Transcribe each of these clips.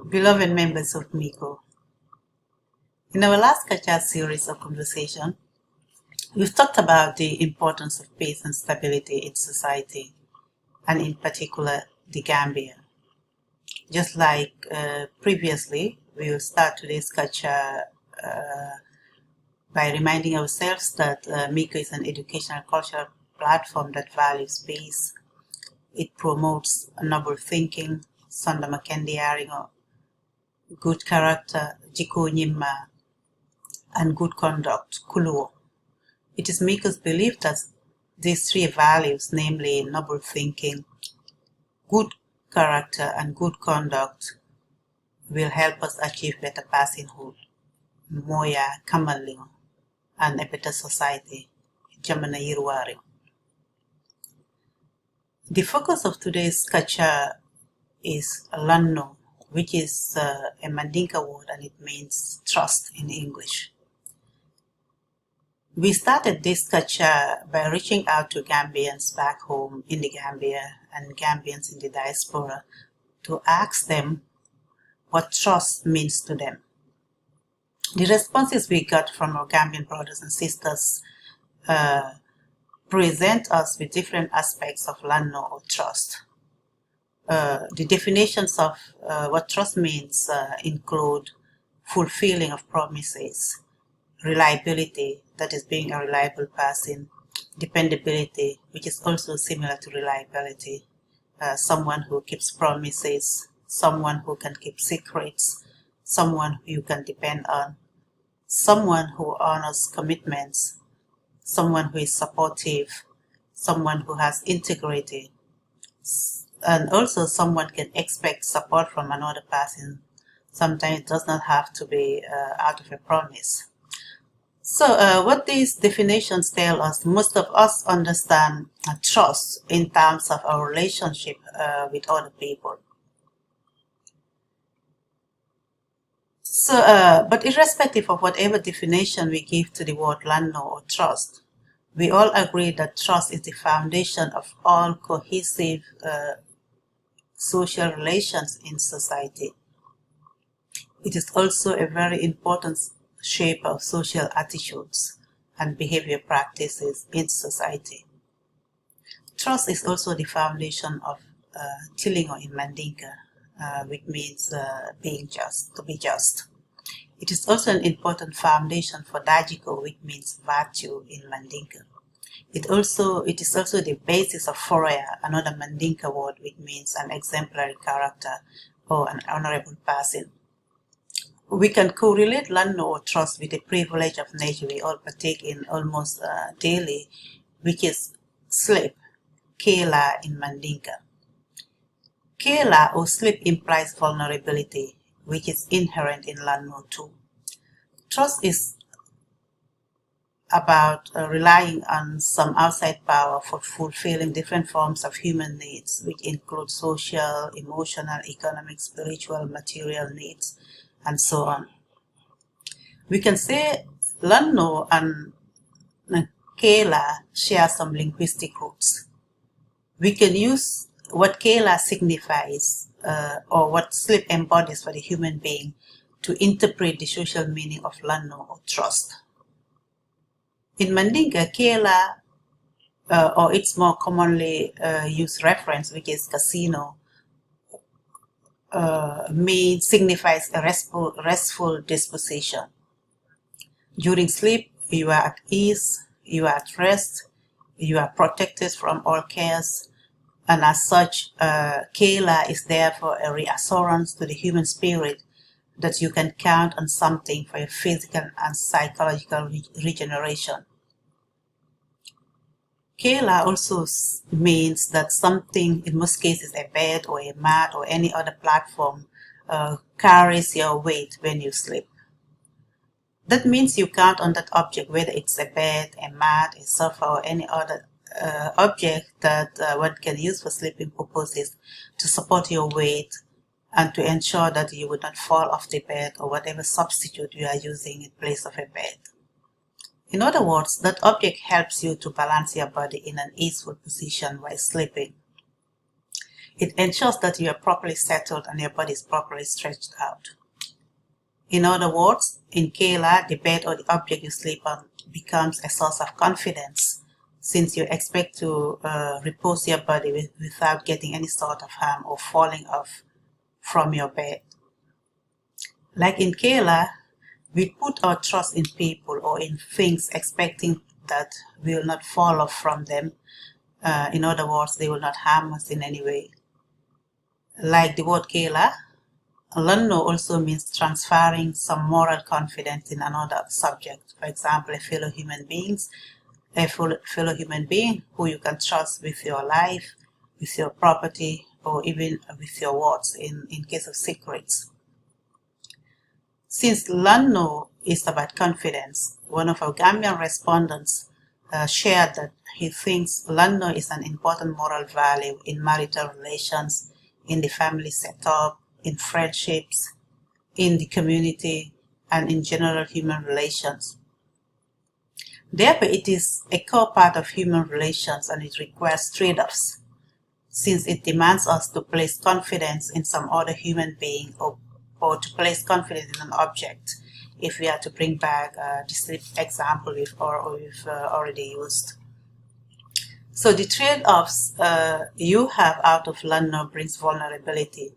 Beloved members of MICO, in our last culture series of conversation, we've talked about the importance of peace and stability in society, and in particular the Gambia. Just like previously, we will start today's culture by reminding ourselves that MICO is an educational cultural platform that values peace. It promotes noble thinking, sundomo, kendeeyarenyo, good character, jikoo, nyeemaa, and good conduct, kuluwoo. It is MICO's belief that these three values, namely noble thinking, good character, and good conduct, will help us achieve better personhood, mooyaa, kamaalingho, and a better society, jamaana, yerwaaringho. The focus of today's culture is lanno, which is a Mandinka word, and it means trust in English. We started this culture by reaching out to Gambians back home in the Gambia and Gambians in the diaspora to ask them what trust means to them. The responses we got from our Gambian brothers and sisters present us with different aspects of lanno or trust. The definitions of what trust means include fulfilling of promises, reliability, that is being a reliable person, dependability, which is also similar to reliability, someone who keeps promises, someone who can keep secrets, someone who you can depend on, someone who honors commitments, someone who is supportive, someone who has integrity, and also someone can expect support from another person. Sometimes it does not have to be out of a promise. So what these definitions tell us, most of us understand trust in terms of our relationship with other people. So, but irrespective of whatever definition we give to the word lanno or trust, we all agree that trust is the foundation of all cohesive social relations in society. It is also a very important shape of social attitudes and behavior practices in society. Trust is also the foundation of Tilingo in Mandinka, which means being just, to be just. It is also an important foundation for jikoo, which means virtue in Mandinka. It is also the basis of foreya, another Mandinka word which means an exemplary character or an honorable person. We can correlate lanno or trust with the privilege of nature we all partake in almost daily, which is sleep, kela in Mandinka. Kela or sleep implies vulnerability, which is inherent in lanno too. Trust is about relying on some outside power for fulfilling different forms of human needs, which include social, emotional, economic, spiritual, material needs, and so on. We can say lanno and kela share some linguistic roots. We can use what kela signifies or what sleep embodies for the human being to interpret the social meaning of lanno or trust. In Mandinka, kela, or its more commonly used reference, which is casino, signifies a restful disposition. During sleep, you are at ease, you are at rest, you are protected from all cares, and as such, kela is therefore a reassurance to the human spirit that you can count on something for your physical and psychological regeneration. Kela also means that something, in most cases a bed or a mat or any other platform, carries your weight when you sleep. That means you count on that object, whether it's a bed, a mat, a sofa, or any other object that one can use for sleeping purposes, to support your weight and to ensure that you would not fall off the bed or whatever substitute you are using in place of a bed. In other words, that object helps you to balance your body in an easeful position while sleeping. It ensures that you are properly settled and your body is properly stretched out. In other words, in Kela, the bed or the object you sleep on becomes a source of confidence, since you expect to repose your body without getting any sort of harm or falling off from your bed. Like in Kela, we put our trust in people or in things expecting that we will not fall off from them. In other words, they will not harm us in any way. Like the word Kela, lanno also means transferring some moral confidence in another subject. For example, a fellow human being who you can trust with your life, with your property, or even with your words in case of secrets. Since lanno is about confidence, one of our Gambian respondents shared that he thinks lanno is an important moral value in marital relations, in the family setup, in friendships, in the community, and in general human relations. Therefore, it is a core part of human relations and it requires trade-offs, since it demands us to place confidence in some other human being or to place confidence in an object, if we are to bring back the sleep example we've already used. So the trade-offs you have out of lanno brings vulnerability.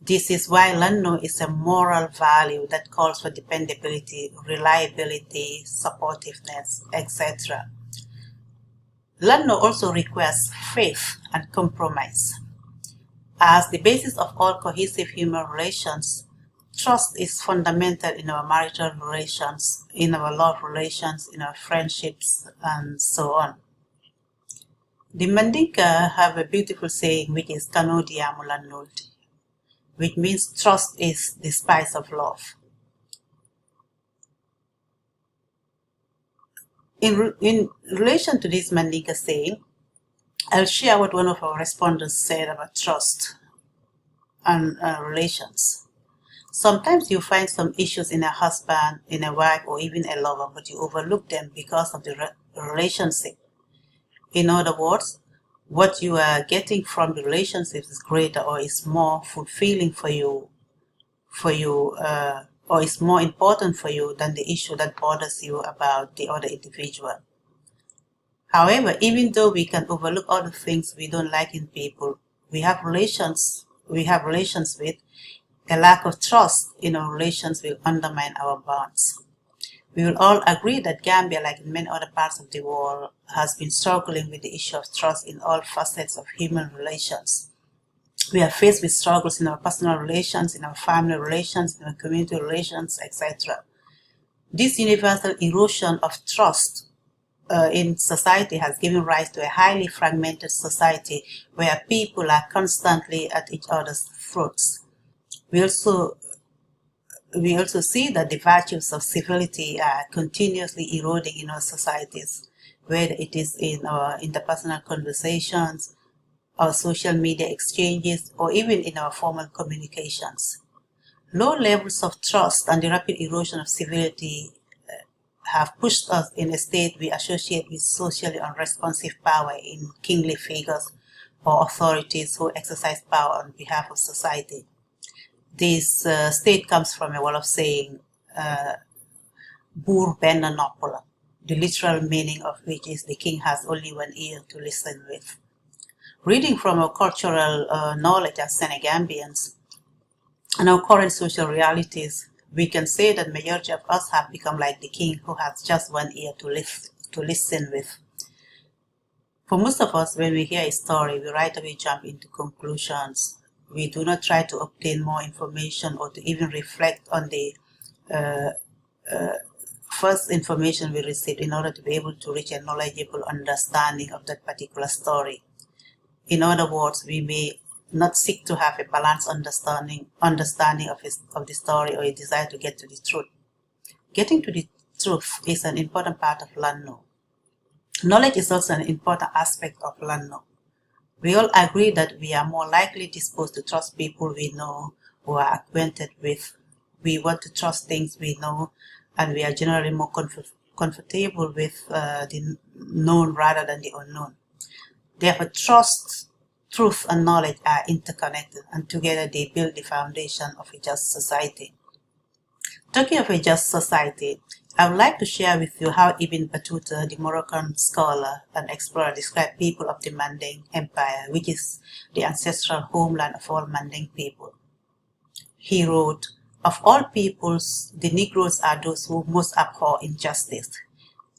This is why lanno is a moral value that calls for dependability, reliability, supportiveness, etc. Lanno also requires faith and compromise. As the basis of all cohesive human relations, trust is fundamental in our marital relations, in our love relations, in our friendships, and so on. The Mandinka have a beautiful saying which is kendeeyarenyo, which means trust is the spice of love. In relation to this Mandinka saying, I'll share what one of our respondents said about trust and relations. Sometimes you find some issues in a husband, in a wife, or even a lover, but you overlook them because of the relationship. In other words, what you are getting from the relationship is greater or is more fulfilling for you, or is more important for you than the issue that bothers you about the other individual. However, even though we can overlook all the things we don't like in people we have relations with, a lack of trust in our relations will undermine our bonds. We will all agree that Gambia, like in many other parts of the world, has been struggling with the issue of trust in all facets of human relations. We are faced with struggles in our personal relations, in our family relations, in our community relations, etc. This universal erosion of trust in society has given rise to a highly fragmented society where people are constantly at each other's throats. We also see that the virtues of civility are continuously eroding in our societies, whether it is in our interpersonal conversations, our social media exchanges, or even in our formal communications. Low levels of trust and the rapid erosion of civility have pushed us in a state we associate with socially unresponsive power in kingly figures or authorities who exercise power on behalf of society. This state comes from a wall of saying, Boer benna noppelen, the literal meaning of which is the king has only one ear to listen with. Reading from our cultural knowledge as Senegambians and our current social realities, we can say that majority of us have become like the king who has just one ear to listen with. For most of us, when we hear a story, we right away jump into conclusions. We do not try to obtain more information or to even reflect on the first information we received in order to be able to reach a knowledgeable understanding of that particular story. In other words, we may not seek to have a balanced understanding of the story or a desire to get to the truth. Getting to the truth is an important part of lanno. Knowledge is also an important aspect of lanno. We all agree that we are more likely disposed to trust people we know or are acquainted with. We want to trust things we know, and we are generally more comfortable with the known rather than the unknown. Therefore, trust truth and knowledge are interconnected, and together they build the foundation of a just society. Talking of a just society, I would like to share with you how Ibn Battuta, the Moroccan scholar and explorer, described people of the Mandinka Empire, which is the ancestral homeland of all Mandinka people. He wrote, "Of all peoples, the Negroes are those who most abhor injustice.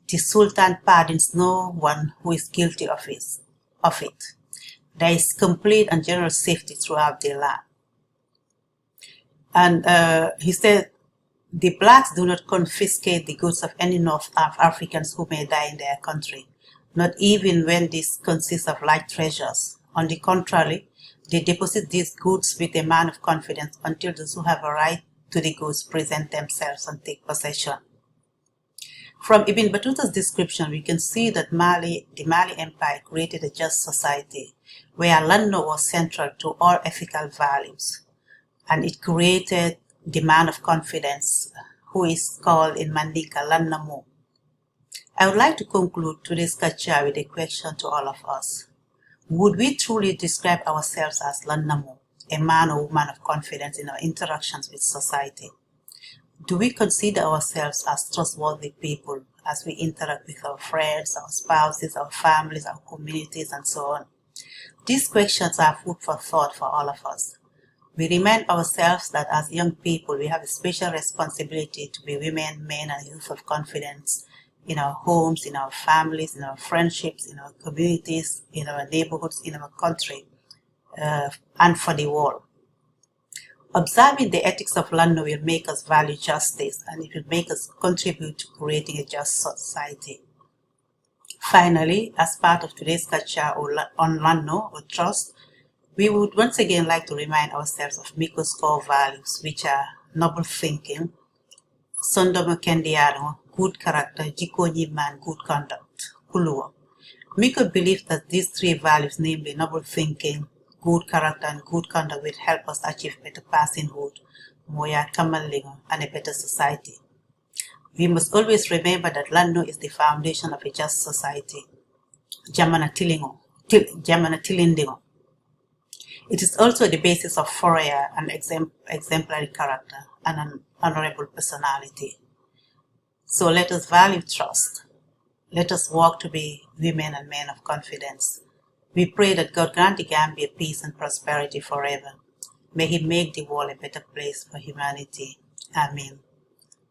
The Sultan pardons no one who is guilty of it. There is complete and general safety throughout the land." And he said, "The blacks do not confiscate the goods of any North Africans who may die in their country, not even when this consists of large treasures. On the contrary, they deposit these goods with a man of confidence until those who have a right to the goods present themselves and take possession." From Ibn Battuta's description, we can see that the Mali Empire created a just society where lanno was central to all ethical values, and it created the man of confidence, who is called in Mandinka lanno. I would like to conclude today's lecture with a question to all of us. Would we truly describe ourselves as lanno, a man or woman of confidence in our interactions with society? Do we consider ourselves as trustworthy people as we interact with our friends, our spouses, our families, our communities, and so on? These questions are food for thought for all of us. We remind ourselves that as young people, we have a special responsibility to be women, men, and youth of confidence in our homes, in our families, in our friendships, in our communities, in our neighborhoods, in our country, and for the world. Observing the ethics of lanno will make us value justice, and it will make us contribute to creating a just society. Finally, as part of today's lecture on lanno or trust, we would once again like to remind ourselves of MICO's core values, which are noble thinking, sundomo kendeeyarenyo, good character, jikoo, nyeemaa, good conduct, kuluwoo. MICO believes that these three values, namely noble thinking, good character, and good conduct, will help us achieve better personhood, mooyaa, kamaalingho, and a better society. We must always remember that lanno is the foundation of a just society. Jamaana tilindingo. It is also the basis of foyer and exemplary character and an honorable personality. So let us value trust. Let us work to be women and men of confidence. We pray that God grant the Gambia peace and prosperity forever. May He make the world a better place for humanity. Amen.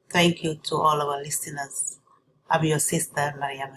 Thank you to all our listeners. I'm your sister, Mariama.